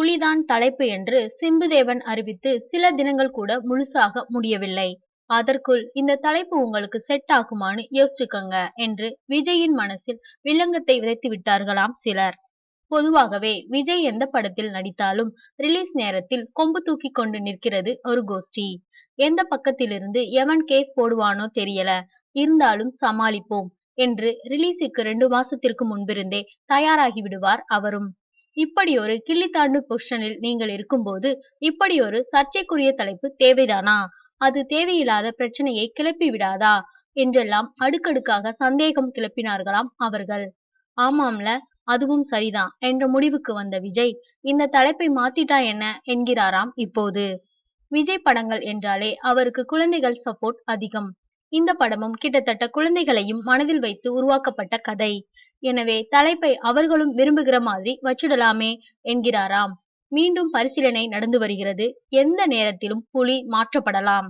புலிதான் தலைப்பு என்று சிம்புதேவன் அறிவித்து சில தினங்கள் கூட முழுசாக முடியவில்லை. அதற்குள் இந்த தலைப்பு உங்களுக்கு செட் ஆகுமான்னு யோசிச்சுக்கங்க என்று விஜயின் மனசில் வில்லங்கத்தை விதைத்து விட்டார்களாம் சிலர். பொதுவாகவே விஜய் எந்த படத்தில் நடித்தாலும் ரிலீஸ் நேரத்தில் கொம்பு தூக்கி கொண்டு நிற்கிறது ஒரு கோஷ்டி. எந்த பக்கத்திலிருந்து எவன் கேஸ் போடுவானோ தெரியல, இருந்தாலும் சமாளிப்போம் என்று ரிலீஸுக்கு 2 மாசத்திற்கு முன்பிருந்தே தயாராகி விடுவார் அவரும். இப்படி ஒரு கிள்ளி தாண்டு பொசிஷனில் நீங்கள் இருக்கும்போது இப்படி ஒரு சர்ச்சைக்குரிய தலைப்பு தேவைதானா? அது தேவையில்லாத பிரச்சனையை கிளப்பி விடாதா என்றெல்லாம் அடுக்கடுக்காக சந்தேகம் கிளப்பினார்களாம் அவர்கள். ஆமாம்ல, அதுவும் சரிதான் என்ற முடிவுக்கு வந்த விஜய் இந்த தலைப்பை மாத்திட்டா என்ன என்கிறாராம் இப்போது. விஜய் படங்கள் என்றாலே அவருக்கு குழந்தைகள் சப்போர்ட் அதிகம். இந்த படமும் கிட்டத்தட்ட குழந்தைகளையும் மனதில் வைத்து உருவாக்கப்பட்ட கதை. எனவே தலைப்பை அவர்களும் விரும்புகிற மாதிரி வச்சிடலாமே என்கிறாராம். மீண்டும் பரிசீலனை நடந்து வருகிறது. எந்த நேரத்திலும் புலி மாற்றப்படலாம்.